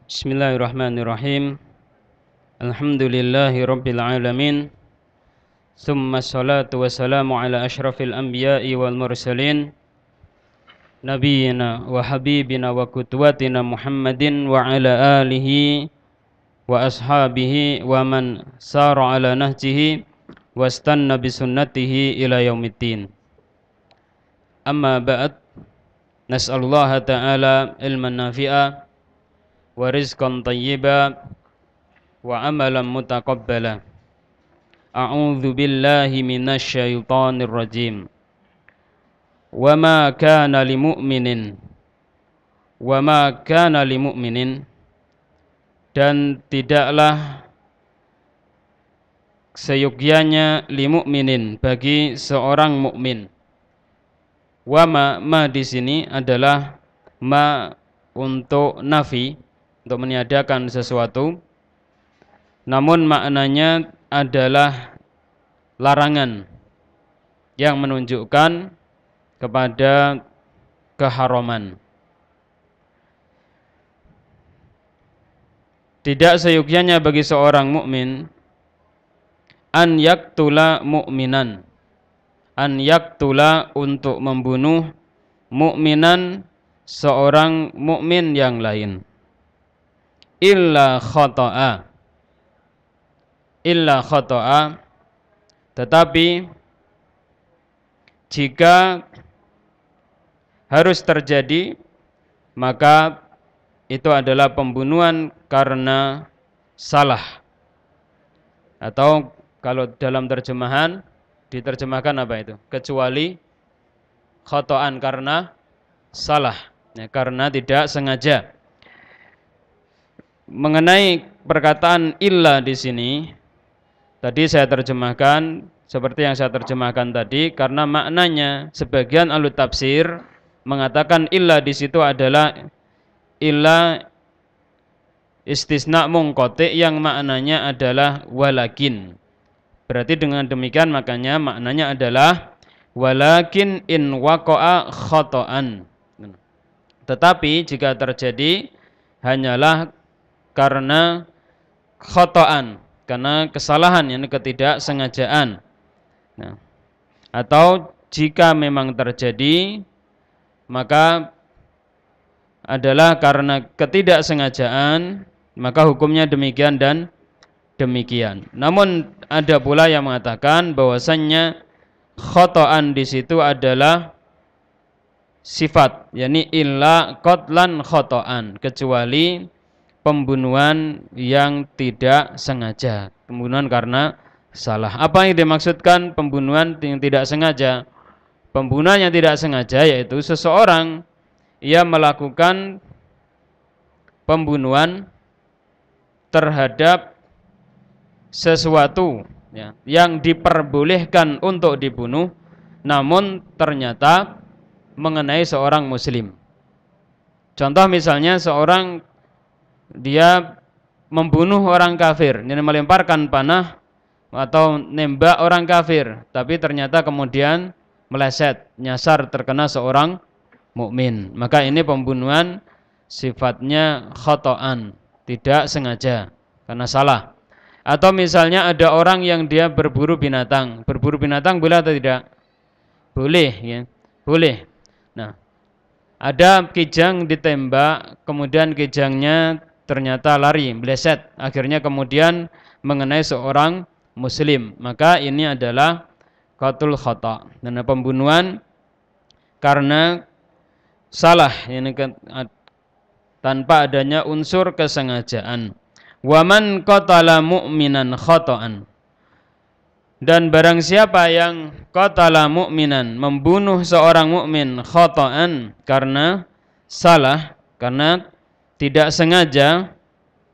Bismillahirrahmanirrahim. Alhamdulillahi rabbil alamin. Thumma salatu wassalamu ala ashrafil anbiya'i wal mursalin Nabiyyina wa habibina wa qudwatina Muhammadin wa ala alihi wa ashabihi wa man sara ala nahjihi wastanna bisunnatihi ila yaumiddin. Amma ba'd. Nas'alullaha ta'ala ilman nafi'a wa rizqan thayyiba wa amalan mutaqabbala. A'udzu billahi minasy syaithanir rajim. Wa ma kana limu'minin dan tidaklah seyogyanya limu'minin bagi seorang mukmin. Wa ma di sini adalah ma untuk nafi, untuk meniadakan sesuatu, namun maknanya adalah larangan yang menunjukkan kepada keharaman. Tidak seyogyanya bagi seorang mukmin an yaktula mu'minan, an yaktula untuk membunuh mukminan, seorang mukmin yang lain, illa khata'a, tetapi jika harus terjadi, maka itu adalah pembunuhan karena salah, atau kalau dalam terjemahan diterjemahkan apa itu? Kecuali khata'an, karena salah, ya, karena tidak sengaja. Mengenai perkataan illa di sini, tadi saya terjemahkan seperti yang saya terjemahkan tadi, karena maknanya sebagian ahli tafsir mengatakan illa di situ adalah illa istisna munqati yang maknanya adalah walakin. Berarti dengan demikian makanya maknanya adalah walakin in waqa'a khata'an. Tetapi jika terjadi hanyalah karena khata'an, karena kesalahan, yang ketidaksengajaan. Nah, atau jika memang terjadi, maka adalah karena ketidaksengajaan, maka hukumnya demikian dan demikian. Namun ada pula yang mengatakan bahwasannya khata'an di situ adalah sifat, yakni illa qatlan khata'an, kecuali pembunuhan yang tidak sengaja, pembunuhan karena salah. Apa yang dimaksudkan pembunuhan yang tidak sengaja? Pembunuhan yang tidak sengaja yaitu seseorang ia melakukan pembunuhan terhadap sesuatu, ya, yang diperbolehkan untuk dibunuh, namun ternyata mengenai seorang muslim. Contoh misalnya seorang dia membunuh orang kafir, yang melemparkan panah atau nembak orang kafir, tapi ternyata kemudian meleset, nyasar, terkena seorang mukmin. Maka ini pembunuhan sifatnya khata'an, tidak sengaja, karena salah. Atau misalnya ada orang yang dia berburu binatang. Berburu binatang boleh atau tidak? Boleh, ya. Boleh. Nah, ada kijang ditembak, kemudian kijangnya ternyata lari, meleset, akhirnya kemudian mengenai seorang muslim. Maka ini adalah qatul khata', dan pembunuhan karena salah, ini tanpa adanya unsur kesengajaan. Wa man qatala mu'minan khata'an, dan barang siapa yang qatala mu'minan, membunuh seorang mukmin, khata'an, karena salah, karena tidak sengaja,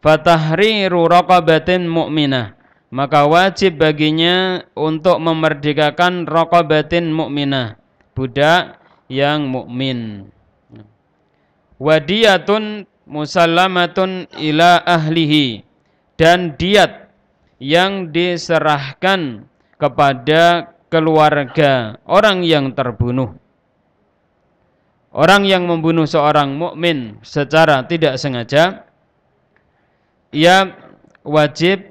fatahriru raqabatin mu'minah, maka wajib baginya untuk memerdekakan raqabatin mu'minah, budak yang mukmin. Wadiyatun musallamatun ila ahlihi, dan diat yang diserahkan kepada keluarga orang yang terbunuh. Orang yang membunuh seorang mukmin secara tidak sengaja, ia wajib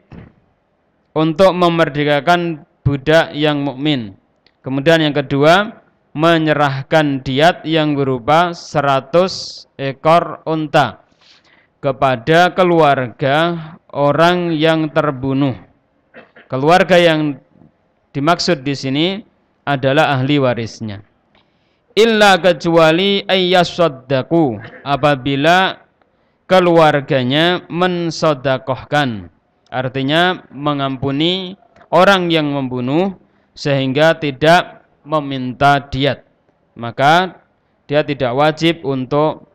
untuk memerdekakan budak yang mukmin. Kemudian yang kedua, menyerahkan diat yang berupa 100 ekor unta kepada keluarga orang yang terbunuh. Keluarga yang dimaksud di sini adalah ahli warisnya. Illa kecuali ayyasaddaku, apabila keluarganya mensodakohkan, artinya mengampuni orang yang membunuh sehingga tidak meminta diat, maka dia tidak wajib untuk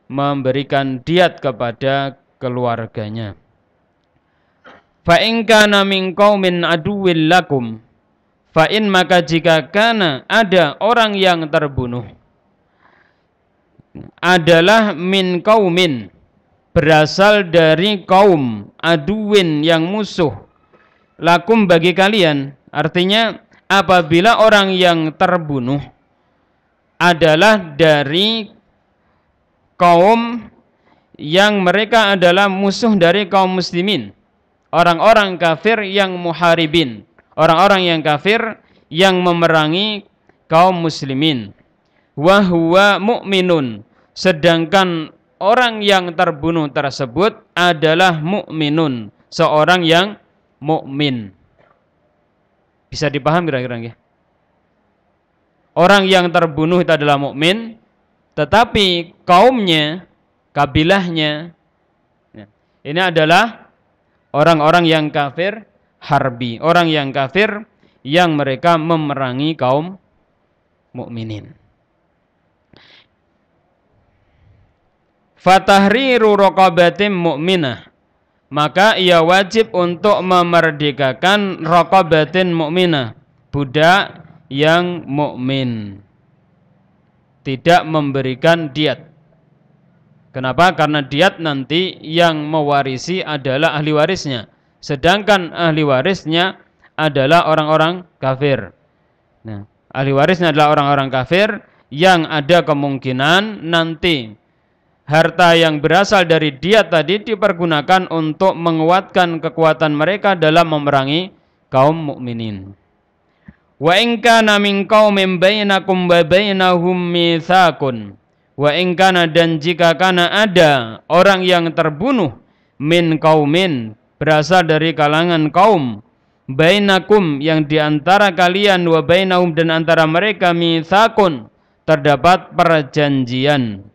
memberikan diat kepada keluarganya. Fa in kana min qaumin aduwwil lakum, fa in maka jika kana ada orang yang terbunuh adalah min qaumin, berasal dari kaum, aduwin yang musuh, lakum bagi kalian, artinya apabila orang yang terbunuh adalah dari kaum yang mereka adalah musuh dari kaum muslimin, orang-orang kafir yang muharibin, orang-orang yang kafir yang memerangi kaum muslimin. Wa huwa mu'minun, sedangkan orang yang terbunuh tersebut adalah mukminun, seorang yang mukmin. Bisa dipahami kira-kira ya? Orang yang terbunuh itu adalah mukmin, tetapi kaumnya, kabilahnya, ini adalah orang-orang yang kafir harbi, orang yang kafir yang mereka memerangi kaum mukminin. Fatahriru raqabatin mu'minah, maka ia wajib untuk memerdekakan raqabatin mu'minah, budak yang mukmin, tidak memberikan diat. Kenapa? Karena diat nanti yang mewarisi adalah ahli warisnya, sedangkan ahli warisnya adalah orang-orang kafir. Nah, ahli warisnya adalah orang-orang kafir yang ada kemungkinan nanti harta yang berasal dari diat tadi dipergunakan untuk menguatkan kekuatan mereka dalam memerangi kaum mukminin. Wa in kana min qaumin bainakum wa bainahum mitsaqun, wa in kana, dan jika kana ada orang yang terbunuh, min qaumin, berasal dari kalangan kaum, bainakum, yang diantara kalian, wa bainahum, dan antara mereka, mitsaqun, terdapat perjanjian,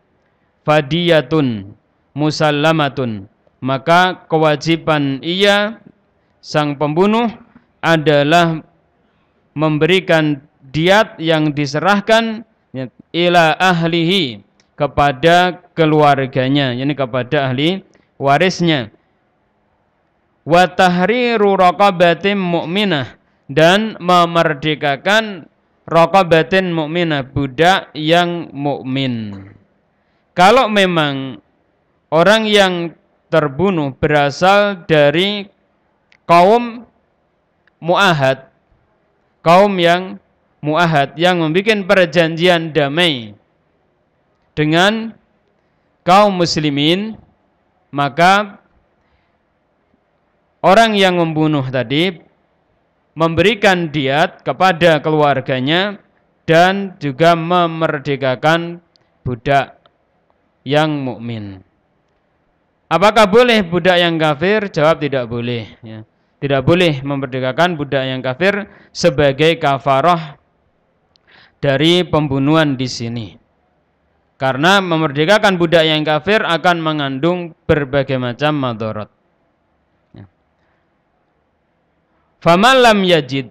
fadiyatun musallamatun, maka kewajiban ia, sang pembunuh, adalah memberikan diat yang diserahkan ila ahlihi, kepada keluarganya, yakni kepada ahli warisnya. Wa tahriru raqabatin mu'minah, dan memerdekakan raqabatin mu'minah, budak yang mukmin. Kalau memang orang yang terbunuh berasal dari kaum mu'ahad, kaum yang mu'ahad, yang membuat perjanjian damai dengan kaum muslimin, maka orang yang membunuh tadi memberikan diat kepada keluarganya dan juga memerdekakan budak yang mukmin. Apakah boleh budak yang kafir? Jawab, tidak boleh, ya. Tidak boleh memerdekakan budak yang kafir sebagai kafarah dari pembunuhan di sini. Karena memerdekakan budak yang kafir akan mengandung berbagai macam madharat. Ya. Faman lam yajid,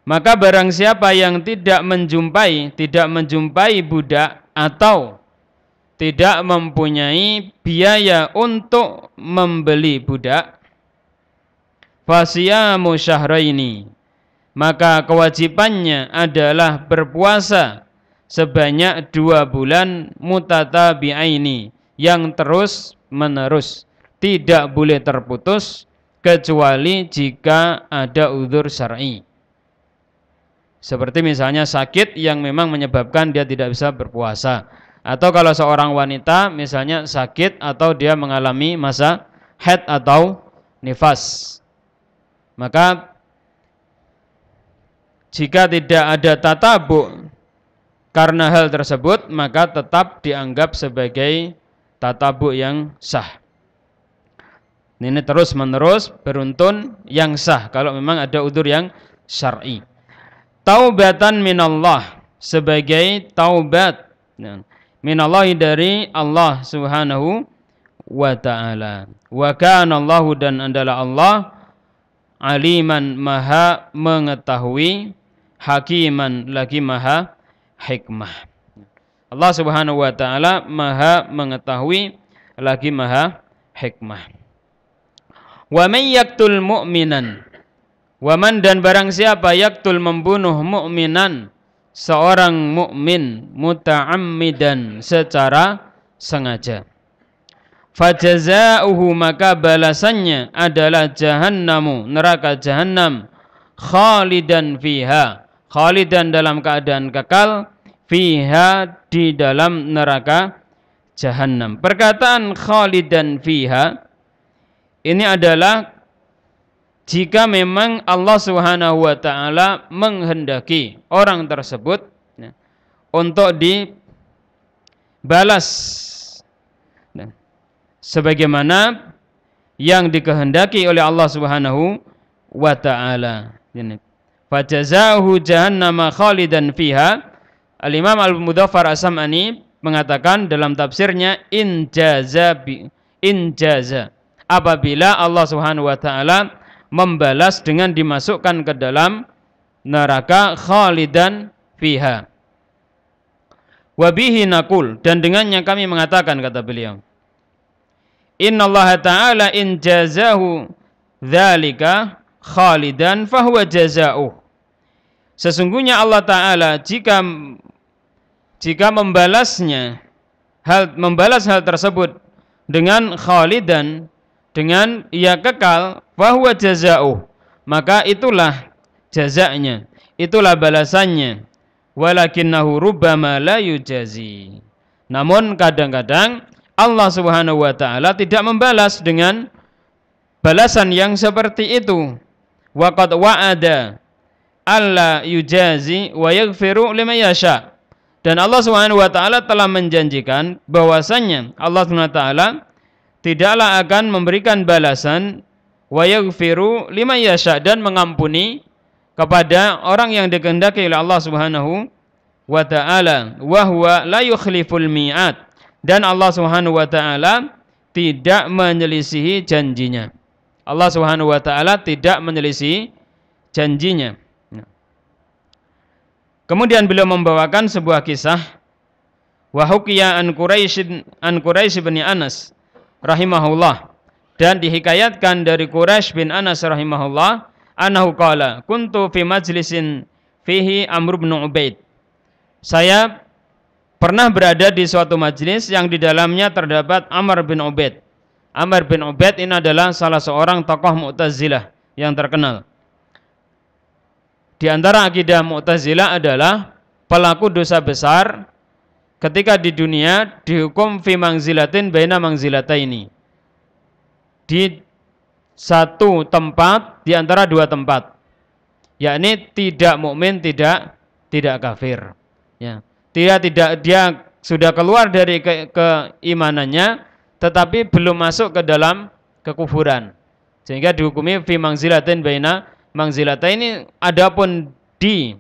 maka barang siapa yang tidak menjumpai budak atau tidak mempunyai biaya untuk membeli budak, fasiyamu syahraini, maka kewajibannya adalah berpuasa sebanyak 2 bulan mutatabi'aini, yang terus menerus, tidak boleh terputus kecuali jika ada udzur syar'i. Seperti misalnya sakit yang memang menyebabkan dia tidak bisa berpuasa, atau kalau seorang wanita misalnya sakit atau dia mengalami masa haid atau nifas. Maka jika tidak ada tatabu karena hal tersebut, maka tetap dianggap sebagai tatabu yang sah. Ini terus menerus beruntun yang sah kalau memang ada udzur yang syar'i. Taubatan minallah, sebagai taubat minallahi, dari Allah Subhanahu wa ta'ala. Wa kana Allahu, dan adalah Allah aliman, maha mengetahui, hakiman, lagi maha hikmah. Allah Subhanahu wa ta'ala maha mengetahui, lagi maha hikmah. Wa man yaktul mu'minan, waman, dan barang siapa yaktul, membunuh, mu'minan, seorang mukmin, muta'ammidan, secara sengaja, fajaza'uhu, maka balasannya adalah jahannamu, neraka jahannam, khalidan fiha, khalidan dalam keadaan kekal, fiha, di dalam neraka jahannam. Perkataan khalidan fiha ini adalah jika memang Allah Subhanahu wa ta'ala menghendaki orang tersebut untuk dibalas sebagaimana yang dikehendaki oleh Allah Subhanahu wa ta'ala. Fajazahu jahannama khalidan fiha. Al-Imam Al-Mudhaffar As-Sam'ani mengatakan dalam tafsirnya, in jaza, apabila Allah Subhanahu wa ta'ala membalas dengan dimasukkan ke dalam neraka khalidan fiha. Wabihi naqul, dan dengannya kami mengatakan, kata beliau, innallaha ta'ala in jazahu dzalika khalidan fahuwa jazauh. Sesungguhnya Allah Ta'ala jika membalas hal tersebut dengan khalidan, dengan ia kekal, fahuwa jazauh, maka itulah jazanya, itulah balasannya. Walakinnahu rubbama la yujazi, namun kadang-kadang Allah Subhanahu wa ta'ala tidak membalas dengan balasan yang seperti itu. Wa qad wa'ada alla yujazi wa yaghfiru liman yasha, dan Allah Subhanahu wa ta'ala telah menjanjikan bahwasannya Allah Subhanahu wa ta'ala tidaklah akan memberikan balasan, wa yaghfiru liman yasha, dan mengampuni kepada orang yang dikehendaki oleh Allah Subhanahu wa ta'ala. Wa huwa la yukhliful mi'ad, dan Allah Subhanahu wa ta'ala tidak menyelisihi janjinya. Allah Subhanahu wa ta'ala tidak menyelisihi janjinya. Kemudian beliau membawakan sebuah kisah, wa hukiya an Quraisy bin Anas rahimahullah, dan dihikayatkan dari Quraisy bin Anas rahimahullah, annahu qala kuntu fi majlisin fihi Amr bin Ubaid. Saya pernah berada di suatu majlis yang di dalamnya terdapat Amr bin Ubaid. Amr bin Ubaid ini adalah salah seorang tokoh Mu'tazilah yang terkenal. Di antara akidah Mu'tazilah adalah pelaku dosa besar ketika di dunia dihukum fi mangzilatin baina mangzilataini, di satu tempat di antara dua tempat, yakni tidak mukmin, tidak kafir, ya. Tidak dia sudah keluar dari keimanannya tetapi belum masuk ke dalam kekufuran, sehingga dihukumi fi mangzilatin baina mangzilataini. Adapun di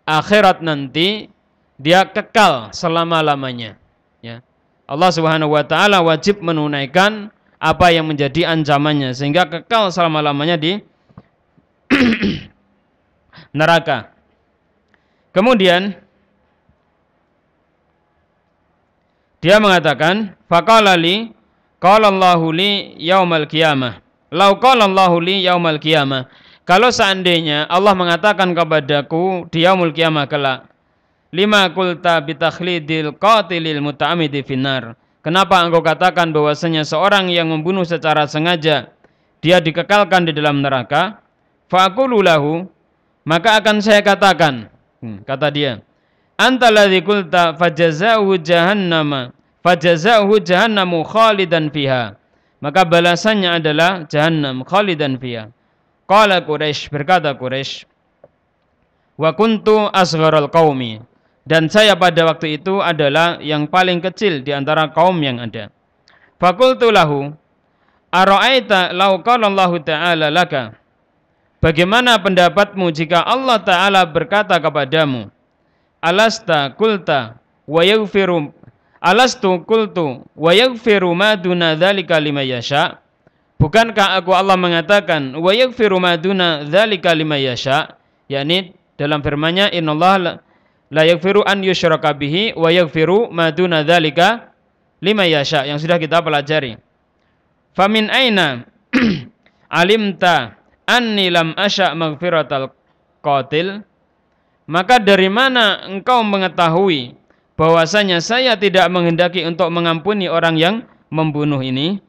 akhirat nanti dia kekal selama-lamanya, ya. Allah Subhanahu wa ta'ala wajib menunaikan apa yang menjadi ancamannya, sehingga kekal selama-lamanya di neraka. Kemudian dia mengatakan, faqala li qala Allahu li yaumal qiyamah, law qala Allahu li yaumal qiyamah, kalau seandainya Allah mengatakan kepadaku di yaumul qiyamah kelak, lima qulta bitakhlidil qatilil muta'ammidi finnar, kenapa engkau katakan bahwasanya seorang yang membunuh secara sengaja dia dikekalkan di dalam neraka? Faqulu lahu, maka akan saya katakan, kata dia, anta ladzi qulta fajazahu jahannamu khalidan fiha, maka balasannya adalah jahannam khalidan fiha. Qala Quraisy, berkata Quraisy, wa kuntu asgharul qaumi, dan saya pada waktu itu adalah yang paling kecil di antara kaum yang ada. Faqultu lahu ara'aita law qala Allah ta'ala laka, bagaimana pendapatmu jika Allah Ta'ala berkata kepadamu, alasta qulta wa yaghfiru, alastu qultu wa yaghfiru ma duna dzalika liman yasha, bukankah aku Allah mengatakan wa yaghfiru ma duna dzalika liman yasha, yakni dalam firman-Nya innallaha la yaghfiru an yusyraka bihi wa yaghfiru ma duna dzalika liman yasha, yang sudah kita pelajari. Famin aina alimta anni lam asya maghfiratal qatil, maka dari mana engkau mengetahui bahwasanya saya tidak menghendaki untuk mengampuni orang yang membunuh ini?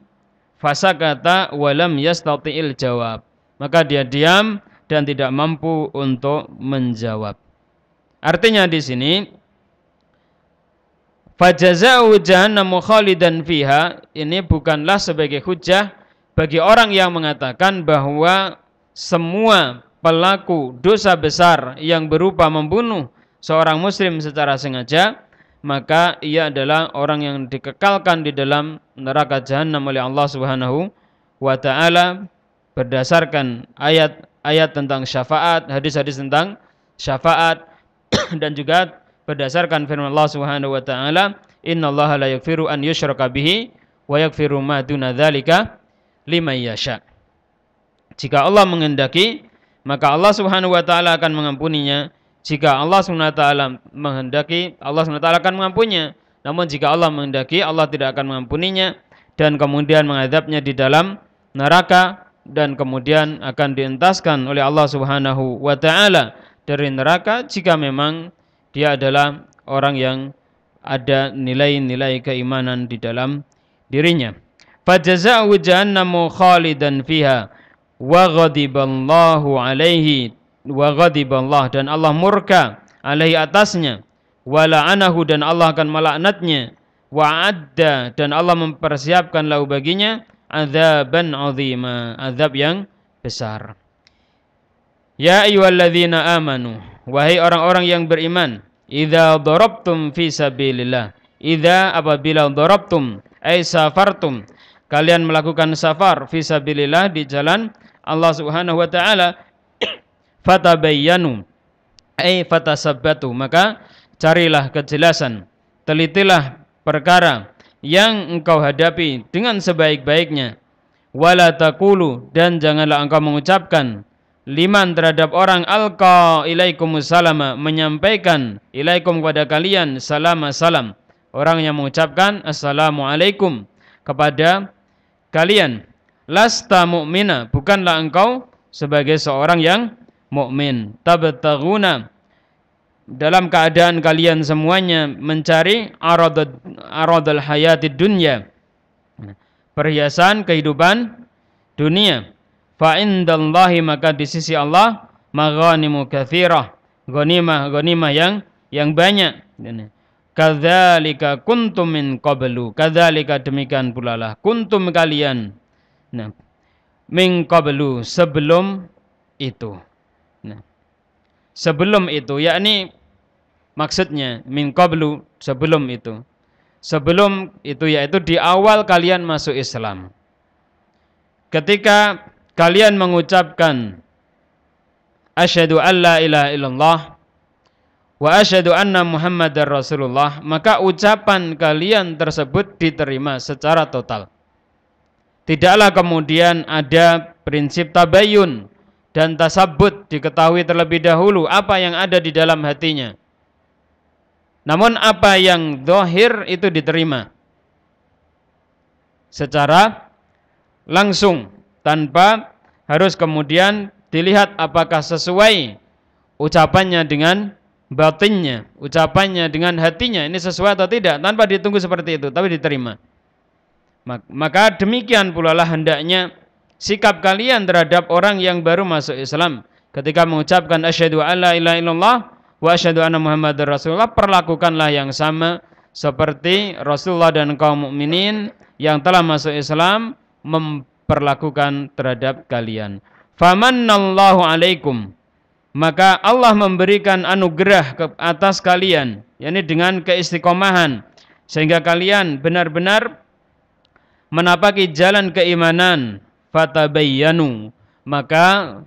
Fasakata walam yastati'il jawab, maka dia diam dan tidak mampu untuk menjawab. Artinya di sini fajaza'u jahannamu khalidan fiha, ini bukanlah sebagai hujjah bagi orang yang mengatakan bahwa semua pelaku dosa besar yang berupa membunuh seorang muslim secara sengaja, maka ia adalah orang yang dikekalkan di dalam neraka jahanam oleh Allah Subhanahu wa taala berdasarkan ayat-ayat tentang syafaat, hadis-hadis tentang syafaat dan juga berdasarkan firman Allah Subhanahu wa taala, innallaha la yaghfiru an yushraka bihi wa yaghfiru ma duna dzalika liman yasha. Jika Allah menghendaki, maka Allah Subhanahu wa taala akan mengampuninya. Jika Allah Subhanahu wa taala menghendaki, Allah Subhanahu wa taala akan mengampuninya. Namun jika Allah menghendaki, Allah tidak akan mengampuninya dan kemudian mengadabnya di dalam neraka, dan kemudian akan dientaskan oleh Allah Subhanahu wa taala dari neraka jika memang dia adalah orang yang ada nilai-nilai keimanan di dalam dirinya. Fajaza'u jahannamu khalidan fiha wa ghadiballahu alaihi, wa ghadiballah, dan Allah murka alaihi atasnya, wa la'anahu, dan Allah akan melaknatnya, wa adda, dan Allah mempersiapkan lahu baginya azaban azima, azab yang besar. Ya ayyuhalladzina amanu, wahai orang-orang yang beriman, idza darabtum fi sabilillah, idza, apabila darabtum ay safartum, kalian melakukan safar fi sabilillah, di jalan Allah Subhanahu wa taala, fatabayyanu ay fatasabbatu, maka carilah kejelasan, telitilah perkara yang engkau hadapi dengan sebaik-baiknya, wala taqulu, dan janganlah engkau mengucapkan, liman, terhadap orang, alqa ilaikumussalama, menyampaikan ilaikum, kepada kalian, salam, orang yang mengucapkan assalamualaikum kepada kalian, lasta mu'mina, bukanlah engkau sebagai seorang yang mukmin, tabtaghuna, dalam keadaan kalian semuanya mencari aradul hayatid dunya, perhiasan kehidupan dunia, fa indallahi, maka di sisi Allah, maghanimu katsirah, ghanimah yang banyak. Kadzalika kuntum min qablu, kadzalika, demikian pula lah, kuntum, kalian, nah, min qablu, sebelum itu. Nah, sebelum itu, yakni maksudnya min qablu, sebelum itu. Sebelum itu yaitu di awal kalian masuk Islam. Ketika kalian mengucapkan asyhadu an la ilaha illallah wa asyhadu anna Muhammadar Rasulullah, maka ucapan kalian tersebut diterima secara total. Tidaklah kemudian ada prinsip tabayyun dan tasabbut, diketahui terlebih dahulu apa yang ada di dalam hatinya. Namun apa yang zahir itu diterima secara langsung, tanpa harus kemudian dilihat apakah sesuai ucapannya dengan batinnya, ucapannya dengan hatinya, ini sesuai atau tidak, tanpa ditunggu seperti itu, tapi diterima. Maka demikian pula lah hendaknya sikap kalian terhadap orang yang baru masuk Islam. Ketika mengucapkan asyhadu alla ilaha illallah wa asyhadu anna Muhammadar Rasulullah, perlakukanlah yang sama seperti Rasulullah dan kaum mukminin yang telah masuk Islam memperlakukan terhadap kalian. Famannallahu alaikum, maka Allah memberikan anugerah ke atas kalian, yakni dengan keistiqomahan, sehingga kalian benar-benar menapaki jalan keimanan. Fatabayyanu, maka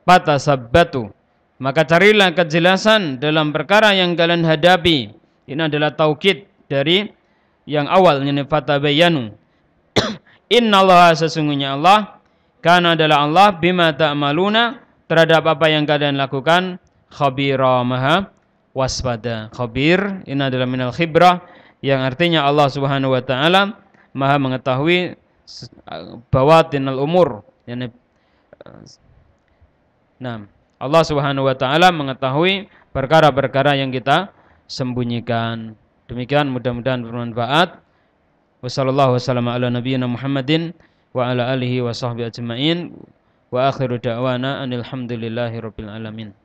fatasabbatu, maka carilah kejelasan dalam perkara yang kalian hadapi. Ini adalah taukid dari yang awal, yakni fatabayyanu. Innallaha, sesungguhnya Allah, kana adalah Allah, bima ta'maluna, terhadap apa yang kalian lakukan, khabira, maha waspada. Khabir ini adalah minal khibrah, yang artinya Allah Subhanahu wa taala maha mengetahui bawatinal umur, yakni Allah Subhanahu wa taala mengetahui perkara-perkara yang kita sembunyikan. Demikian, mudah-mudahan bermanfaat. Wassallallahu wasallam ala nabiyyina Muhammadin wa ala alihi wa sahbihi ajma'in. Wa akhiru da'wana anil hamdulillahi rabbil alamin.